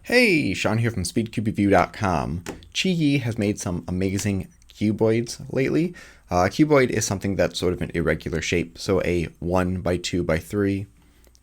Hey, Sean here from SpeedCubeReview.com. QiYi has made some amazing cuboids lately. Cuboid is something that's sort of an irregular shape, so a 1 by 2 by 3,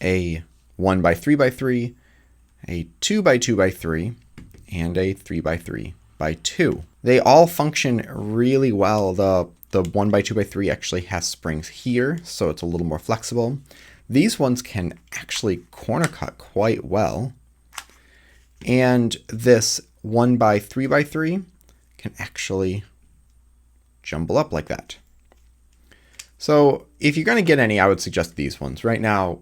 a 1 by 3 by 3, a 2 by 2 by 3, and a 3 by 3 by 2. They all function really well. The 1 by 2 by 3 actually has springs here, so it's a little more flexible. These ones can actually corner cut quite well. And this 1 by 3 by 3 can actually jumble up like that. So if you're going to get any, I would suggest these ones. Right now,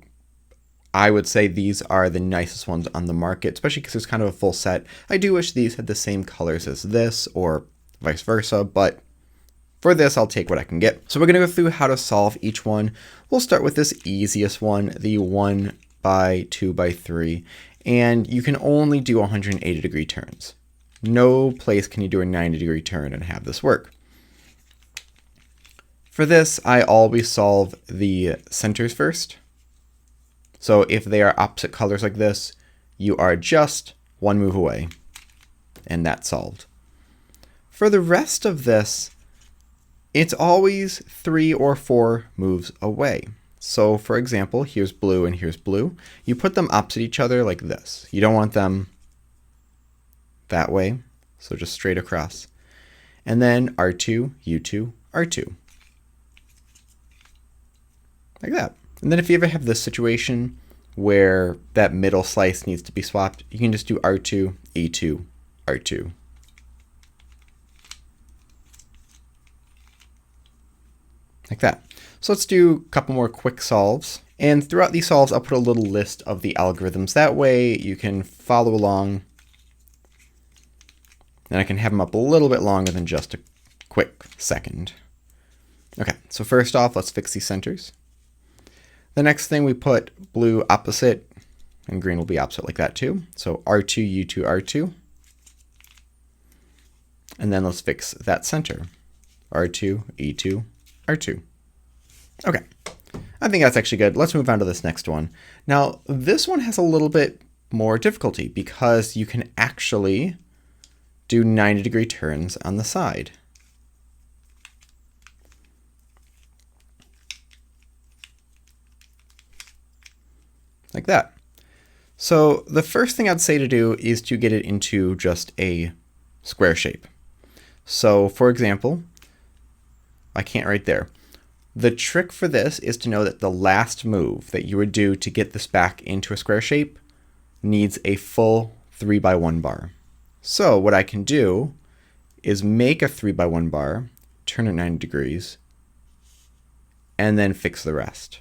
I would say these are the nicest ones on the market, especially because it's kind of a full set. I do wish these had the same colors as this or vice versa, but for this, I'll take what I can get. So we're going to go through how to solve each one. We'll start with this easiest one, the 1 by 2 by 3. And you can only do 180-degree turns. No place can you do a 90-degree turn and have this work. For this, I always solve the centers first. So if they are opposite colors like this, you are just one move away, and that's solved. For the rest of this, it's always 3 or 4 moves away. So for example, here's blue and here's blue. You put them opposite each other like this. You don't want them that way, so just straight across. And then R2, U2, R2. Like that. And then if you ever have this situation where that middle slice needs to be swapped, you can just do R2, E2, R2. Like that. So let's do a couple more quick solves. And throughout these solves, I'll put a little list of the algorithms. That way you can follow along. And I can have them up a little bit longer than just a quick second. Okay, so first off, let's fix these centers. The next thing, we put blue opposite, and green will be opposite like that too. So R2, U2, R2. And then let's fix that center. R2, E2, R2. Okay, I think that's actually good. Let's move on to this next one. Now, this one has a little bit more difficulty because you can actually do 90-degree turns on the side. Like that. So the first thing I'd say to do is to get it into just a square shape. So for example, I can't right there. The trick for this is to know that the last move that you would do to get this back into a square shape needs a full 3 by 1 bar. So what I can do is make a 3 by 1 bar, turn it 90 degrees, and then fix the rest.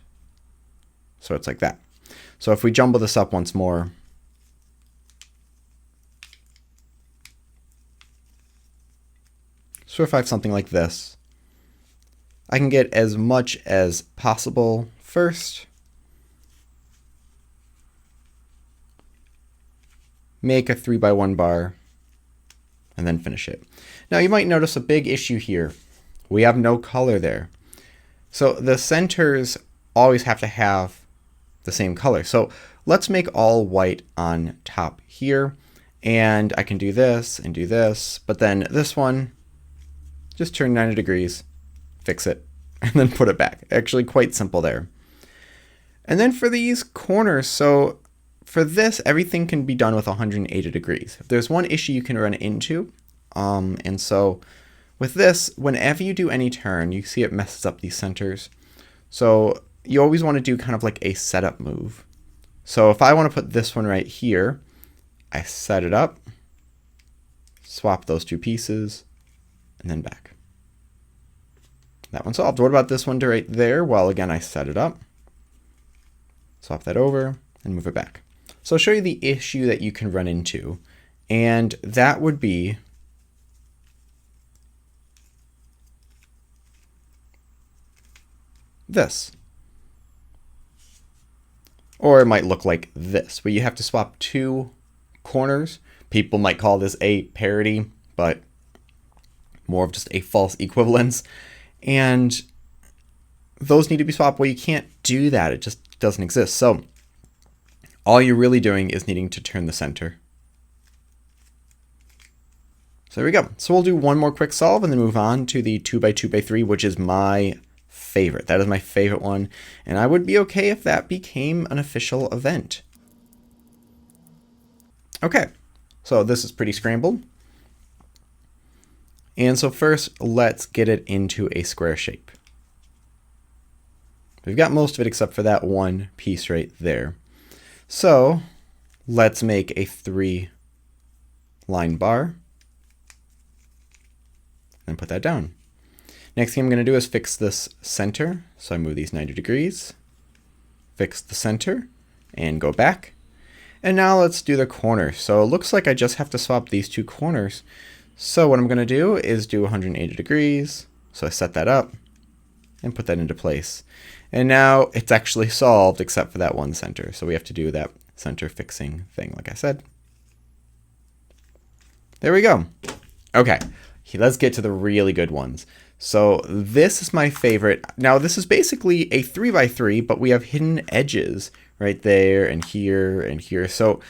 So it's like that. So if we jumble this up once more, so if I have something like this, I can get as much as possible first, make a 3 by 1 bar, and then finish it. Now you might notice a big issue here. We have no color there. So the centers always have to have the same color. So let's make all white on top here, and I can do this and do this, but then this one, just turn 90 degrees, fix it, and then put it back. Actually quite simple there. And then for these corners, so for this, everything can be done with 180 degrees. If there's one issue you can run into, and so with this, whenever you do any turn, you see it messes up these centers. So you always want to do kind of like a setup move. So if I want to put this one right here, I set it up, swap those two pieces, and then back. That one solved. What about this one right there? Well, again, I set it up, swap that over, and move it back. So I'll show you the issue that you can run into, and that would be this. Or it might look like this, where you have to swap 2 corners. People might call this a parity, but more of just a false equivalence. And those need to be swapped. Well, you can't do that. It just doesn't exist. So all you're really doing is needing to turn the center. So there we go. So we'll do one more quick solve and then move on to the 2x2x3, which is my favorite. That is my favorite one. And I would be okay if that became an official event. Okay, so this is pretty scrambled. And so first, let's get it into a square shape. We've got most of it except for that one piece right there. So let's make a 3-line bar and put that down. Next thing I'm going to do is fix this center. So I move these 90 degrees, fix the center, and go back. And now let's do the corner. So it looks like I just have to swap these two corners. So what I'm going to do is do 180 degrees. So I set that up and put that into place. And now it's actually solved except for that one center. So we have to do that center fixing thing, like I said. There we go. Okay, let's get to the really good ones. So this is my favorite. Now this is basically a 3x3, but we have hidden edges right there and here and here. So,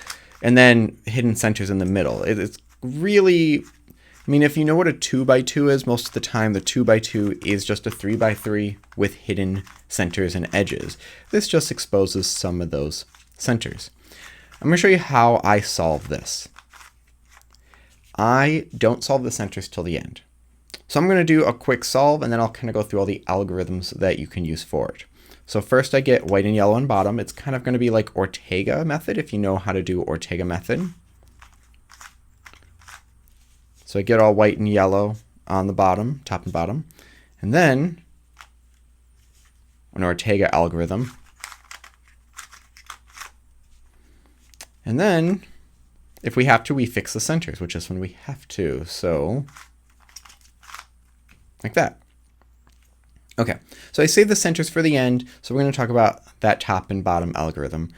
and then hidden centers in the middle. It's really, I mean, if you know what a 2x2 is, most of the time the 2x2 is just a 3x3 with hidden centers and edges. This just exposes some of those centers. I'm going to show you how I solve this. I don't solve the centers till the end. So I'm going to do a quick solve and then I'll kind of go through all the algorithms that you can use for it. So first I get white and yellow on bottom. It's kind of going to be like Ortega method if you know how to do Ortega method. So I get all white and yellow on the bottom, top and bottom. And then an Ortega algorithm. And then if we have to, we fix the centers, which is when we have to. So like that. Okay, so I save the centers for the end. So we're going to talk about that top and bottom algorithm.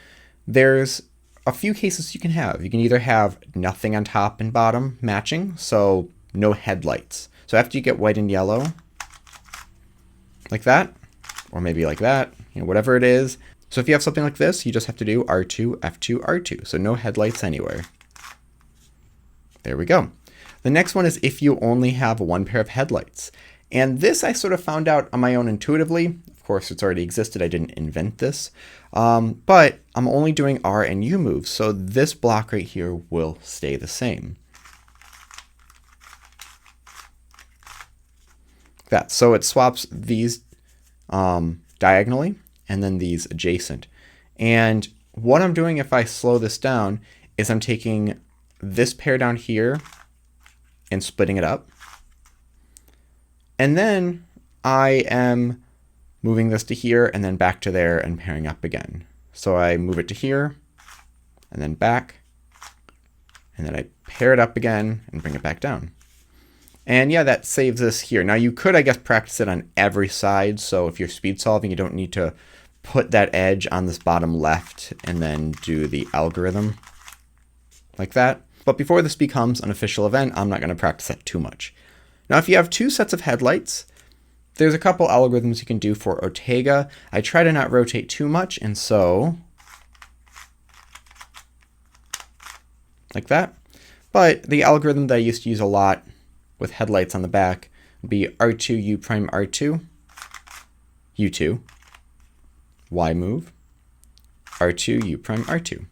There's a few cases you can have. You can either have nothing on top and bottom matching, so no headlights. So after you get white and yellow, like that, or maybe like that, you know, whatever it is. So if you have something like this, you just have to do R2, F2, R2. So no headlights anywhere. There we go. The next one is if you only have one pair of headlights. And this I sort of found out on my own intuitively. Of course, it's already existed. I didn't invent this. But I'm only doing R and U moves. So this block right here will stay the same. That. So it swaps these diagonally and then these adjacent. And what I'm doing if I slow this down is I'm taking this pair down here and splitting it up. And then I am moving this to here and then back to there and pairing up again. So I move it to here and then back, and then I pair it up again and bring it back down. And yeah, that saves this here. Now you could, I guess, practice it on every side. So if you're speed solving, you don't need to put that edge on this bottom left and then do the algorithm like that. But before this becomes an official event, I'm not going to practice that too much. Now, if you have two sets of headlights, there's a couple algorithms you can do for Ortega. I try to not rotate too much, and so like that. But the algorithm that I used to use a lot with headlights on the back would be R2, U prime, R2, U2, Y move, R2, U prime, R2.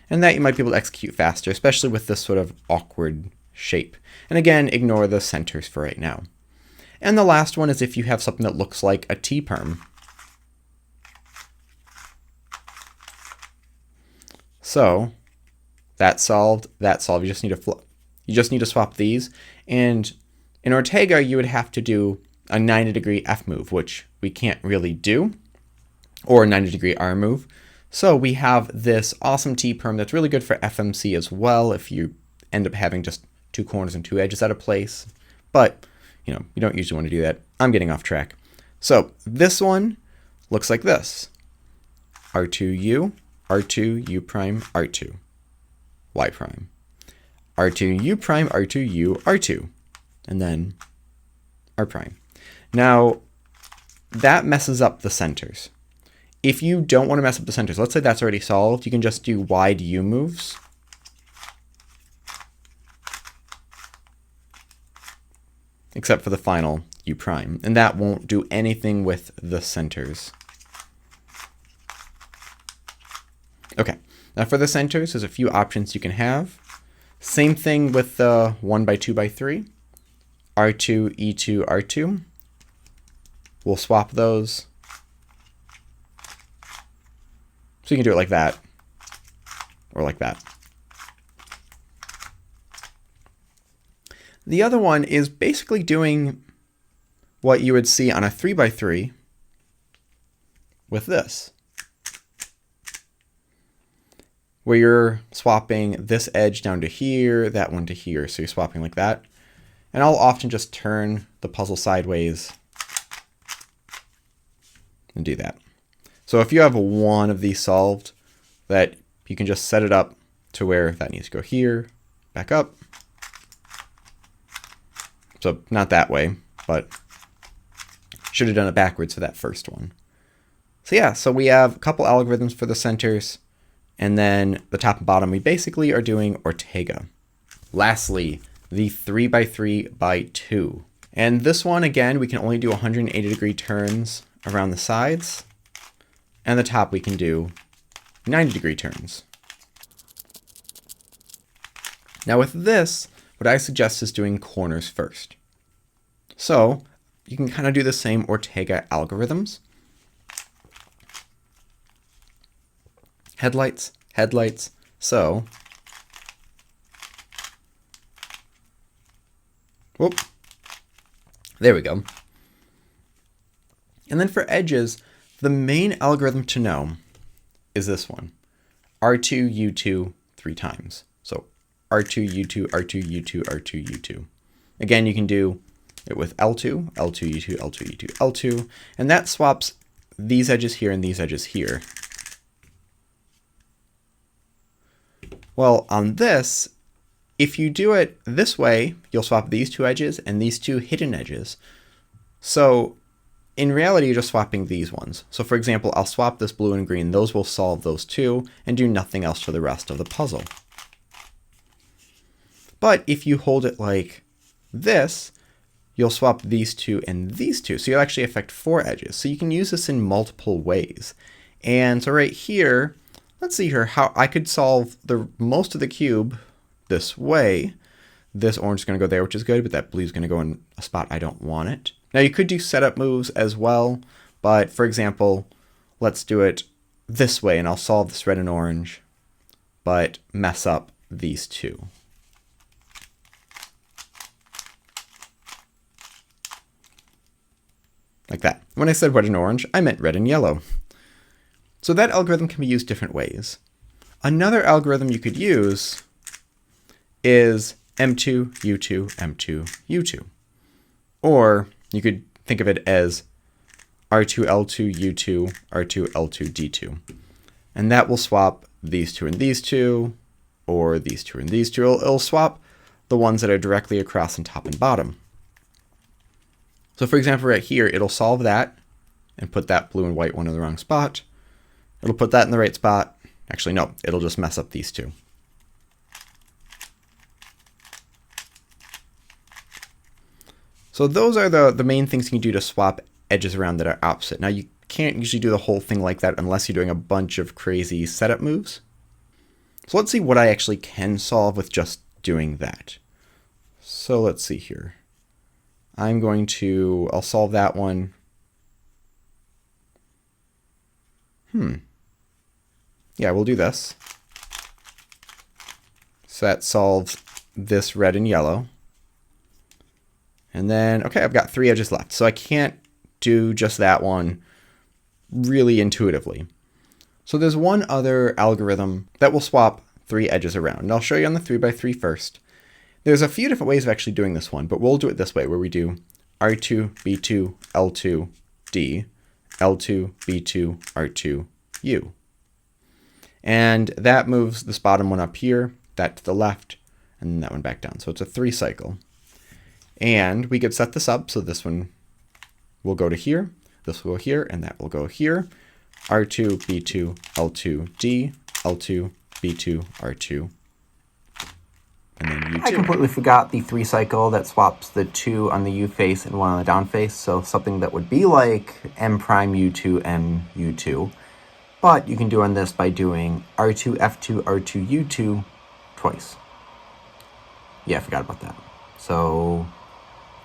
And that you might be able to execute faster, especially with this sort of awkward shape. And again, ignore the centers for right now. And the last one is if you have something that looks like a T-perm. So that's solved, that's solved. You just need to swap these. And in Ortega, you would have to do a 90-degree F move, which we can't really do, or a 90-degree R move. So we have this awesome T-perm that's really good for FMC as well if you end up having just two corners and two edges out of place. But, you know, you don't usually want to do that. I'm getting off track. So this one looks like this. R2U, R2, U prime, R2, Y prime. R2, U prime, R2, U, R2. And then R prime. Now, that messes up the centers. If you don't want to mess up the centers, let's say that's already solved, you can just do wide U moves. except for the final U prime. And that won't do anything with the centers. Okay, now for the centers, there's a few options you can have. Same thing with the 1x2x3, R2, E2, R2. We'll swap those. So you can do it like that, or like that. The other one is basically doing what you would see on a 3x3 with this, where you're swapping this edge down to here, that one to here. So you're swapping like that. And I'll often just turn the puzzle sideways and do that. So if you have one of these solved, that you can just set it up to where that needs to go here, back up. So not that way, but should have done it backwards for that first one. So yeah, so we have a couple algorithms for the centers, and then the top and bottom, we basically are doing Ortega. Lastly, the 3x3x2. And this one, again, we can only do 180-degree turns around the sides, and the top we can do 90-degree turns. Now with this, what I suggest is doing corners first. So you can kind of do the same Ortega algorithms. Headlights, headlights. So, whoop, there we go. And then for edges, the main algorithm to know is this one, R2, U2, 3 times. So R2, U2, R2, U2, R2, U2. Again, you can do it with L2, L2, U2, L2, U2, L2, and that swaps these edges here and these edges here. Well, on this, if you do it this way, you'll swap these two edges and these two hidden edges. So in reality, you're just swapping these ones. So for example, I'll swap this blue and green. Those will solve those two and do nothing else for the rest of the puzzle. But if you hold it like this, you'll swap these two and these two. So you'll actually affect 4 edges. So you can use this in multiple ways. And so right here, let's see here how I could solve most of the cube this way. This orange is going to go there, which is good, but that blue is going to go in a spot I don't want it. Now you could do setup moves as well, but for example, let's do it this way and I'll solve this red and orange, but mess up these two. Like that. When I said red and orange, I meant red and yellow. So that algorithm can be used different ways. Another algorithm you could use is M2, U2, M2, U2. Or you could think of it as R2, L2, U2, R2, L2, D2. And that will swap these two and these two, or these two and these two. It'll swap the ones that are directly across on top and bottom. So for example, right here, it'll solve that and put that blue and white one in the wrong spot. It'll put that in the right spot. Actually, no, it'll just mess up these two. So those are the main things you can do to swap edges around that are opposite. Now you can't usually do the whole thing like that unless you're doing a bunch of crazy setup moves. So let's see what I actually can solve with just doing that. So let's see here. I'll solve that one. Yeah, we'll do this. So that solves this red and yellow. And then, okay, I've got 3 edges left. So I can't do just that one really intuitively. So there's one other algorithm that will swap 3 edges around. And I'll show you on the 3x3 first. There's a few different ways of actually doing this one, but we'll do it this way, where we do R2, B2, L2, D, L2, B2, R2, U. And that moves this bottom one up here, that to the left, and then that one back down. So it's a 3 cycle. And we could set this up so this one will go to here, this will go here, and that will go here. R2, B2, L2, D, L2, B2, R2, and then U2. I completely forgot the 3 cycle that swaps the 2 on the U face and 1 on the down face, so something that would be like M prime U2, M U2. But you can do on this by doing R2, F2, R2, U2 twice. Yeah, I forgot about that. So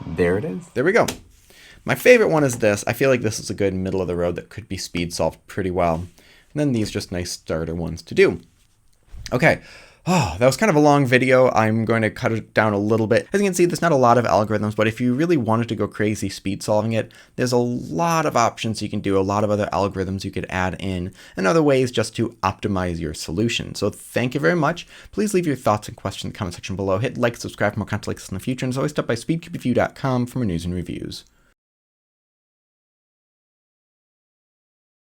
there it is. There we go. My favorite one is this. I feel like this is a good middle of the road that could be speed solved pretty well. And then these just nice starter ones to do. Okay. Oh, that was kind of a long video. I'm going to cut it down a little bit. As you can see, there's not a lot of algorithms, but if you really wanted to go crazy speed solving it, there's a lot of options you can do, a lot of other algorithms you could add in, and other ways just to optimize your solution. So thank you very much. Please leave your thoughts and questions in the comment section below. Hit like, subscribe for more content like this in the future, and as always, stop by speedqview.com for more news and reviews.